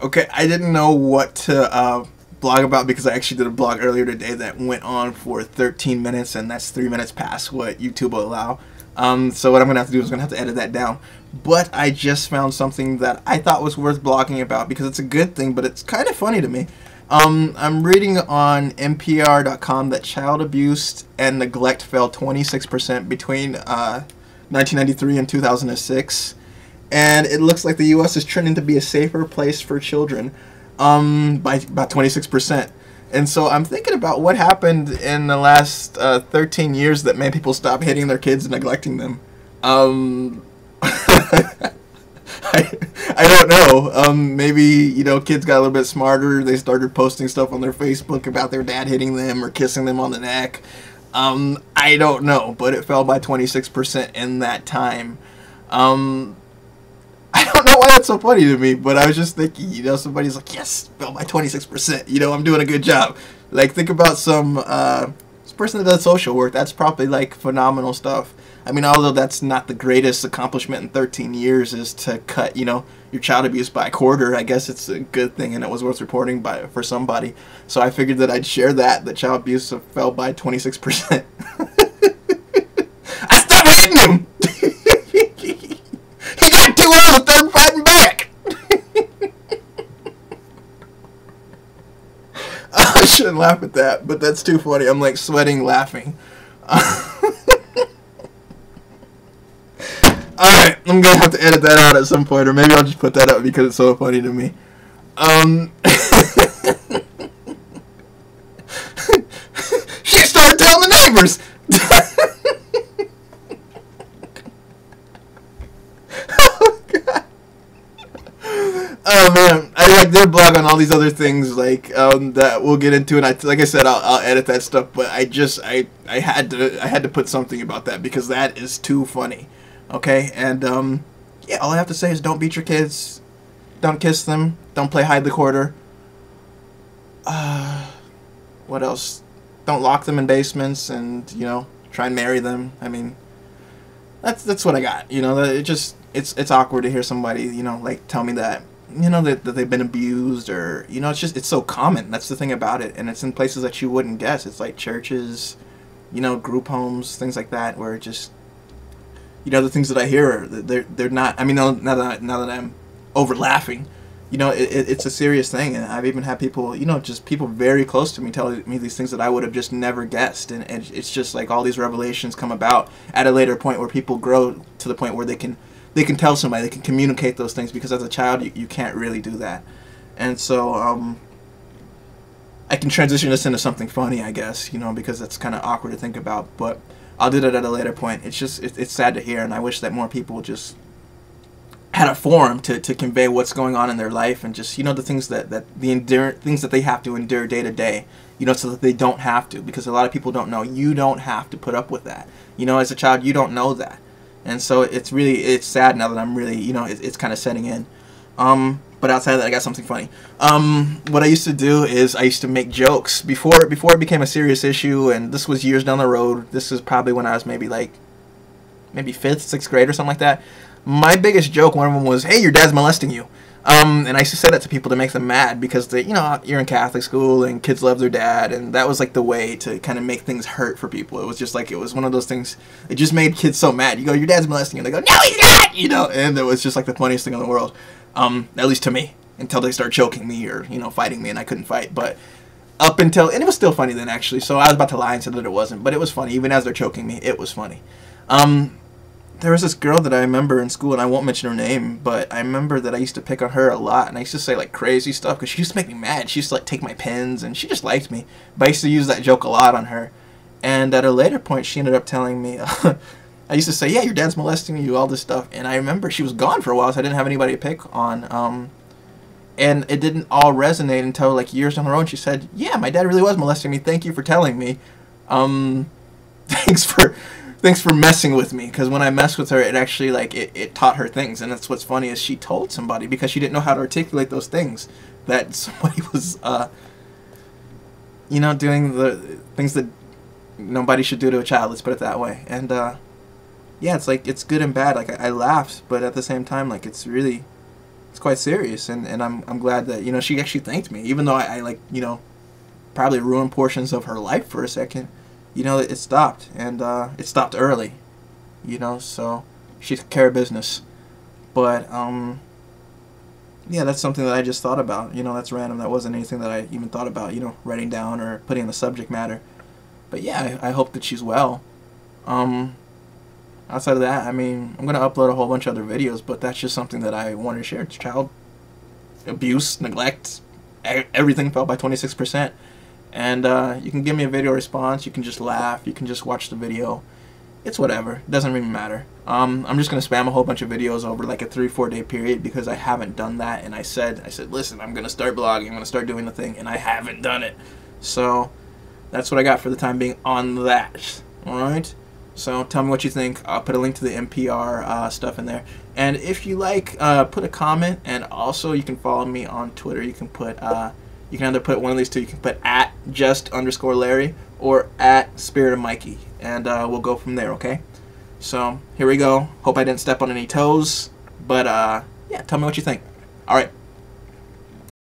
Okay, I didn't know what to blog about because I actually did a blog earlier today that went on for 13 minutes, and that's 3 minutes past what YouTube will allow. So what I'm going to have to do is I'm going to have to edit that down. But I just found something that I thought was worth blogging about because it's a good thing, but it's kind of funny to me. I'm reading on NPR.com that child abuse and neglect fell 26% between 1993 and 2006. And it looks like the U.S. is trending to be a safer place for children by about 26%. And so I'm thinking about what happened in the last 13 years that made people stop hitting their kids and neglecting them. I don't know. Maybe, you know, kids got a little bit smarter. They started posting stuff on their Facebook about their dad hitting them or kissing them on the neck. I don't know, but it fell by 26% in that time. I don't know why that's so funny to me, but I was just thinking, you know, somebody's like, yes, fell by 26%. You know, I'm doing a good job. Like, think about some person that does social work. That's probably, like, phenomenal stuff. I mean, although that's not the greatest accomplishment in 13 years is to cut, you know, your child abuse by a quarter. I guess it's a good thing, and it was worth reporting for somebody. So I figured that I'd share that child abuse fell by 26%. I stopped hitting him! He got too old, started fighting back. I shouldn't laugh at that, but that's too funny. I'm like sweating laughing. Alright, I'm gonna have to edit that out at some point, or maybe I'll just put that up because it's so funny to me. She started telling the neighbors. Oh man, I did blog on all these other things like that we'll get into, and like I said, I'll edit that stuff. But I had to put something about that because that is too funny. Okay, and yeah, all I have to say is don't beat your kids, don't kiss them, don't play hide the quarter. What else? Don't lock them in basements, and you know, try and marry them. I mean, that's what I got. You know, it's awkward to hear somebody, you know, like tell me that, you know, that they've been abused, or you know, it's so common. That's the thing about it, and it's in places that you wouldn't guess. It's like churches, you know, group homes, things like that, where it just, you know, the things that I hear, they're not. I mean, now that I'm over laughing, you know, it's a serious thing, and I've even had people, you know, just people very close to me telling me these things that I would have just never guessed, and it's just like all these revelations come about at a later point where people grow to the point where they can tell somebody, they can communicate those things, because as a child you can't really do that. And so I can transition this into something funny, I guess, you know, because it's kind of awkward to think about, but I'll do that at a later point. It's just, it's sad to hear, and I wish that more people just had a forum to convey what's going on in their life, and just, you know, the things that things that they have to endure day to day, you know, so that they don't have to, because a lot of people don't know you don't have to put up with that. You know, as a child, you don't know that. And so it's sad now that I'm really, you know, it's kind of setting in. But outside of that, I got something funny. What I used to do is I used to make jokes before it became a serious issue, and this was years down the road. This is probably when I was maybe 5th, 6th grade or something like that. My biggest joke, one of them was, "Hey, your dad's molesting you." And I used to say that to people to make them mad, because they, you know, you're in Catholic school and kids love their dad, and that was like the way to kind of make things hurt for people. It was just like, it was one of those things, it just made kids so mad. You go, "Your dad's molesting you," and they go, "No, he's not," you know, and it was just like the funniest thing in the world. At least to me, until they start choking me or, you know, fighting me, and I couldn't fight. But up until, and it was still funny then, actually, so I was about to lie and say that it wasn't, but it was funny. Even as they're choking me, it was funny. There was this girl that I remember in school, and I won't mention her name, but I remember that I used to pick on her a lot, and I used to say like crazy stuff because she used to make me mad. She used to like take my pens, and she just liked me. But I used to use that joke a lot on her. And at a later point, she ended up telling me, I used to say, "Yeah, your dad's molesting you," all this stuff. And I remember she was gone for a while, so I didn't have anybody to pick on. And it didn't all resonate until like years down the road. And she said, "Yeah, my dad really was molesting me. Thank you for telling me. Thanks for messing with me," because when I messed with her, it actually, like, it taught her things. And that's what's funny, is she told somebody, because she didn't know how to articulate those things, that somebody was, you know, doing the things that nobody should do to a child, let's put it that way. And, yeah, it's like, it's good and bad. Like, I laughed, but at the same time, like, it's quite serious, and I'm glad that, you know, she actually thanked me, even though I like, you know, probably ruined portions of her life for a second. You know, it stopped, and it stopped early, you know, so she took care of business. But yeah, that's something that I just thought about. You know, that's random. That wasn't anything that I even thought about, you know, writing down or putting in the subject matter. But yeah, I hope that she's well. Outside of that, I mean, I'm going to upload a whole bunch of other videos, but that's just something that I wanted to share. It's child abuse, neglect, everything fell by 26%. And you can give me a video response. You can just laugh. You can just watch the video. It's whatever. It doesn't really matter. I'm just going to spam a whole bunch of videos over like a 3-4 day period because I haven't done that. And I said, listen, I'm going to start blogging. I'm going to start doing the thing. And I haven't done it. So that's what I got for the time being on that. Alright? So tell me what you think. I'll put a link to the NPR stuff in there. And if you like, put a comment. And also you can follow me on Twitter. You can put... you can either put one of these two. You can put @just_Larry or @SpiritOfMikey, and we'll go from there, okay? So, here we go. Hope I didn't step on any toes, but yeah, tell me what you think. Alright,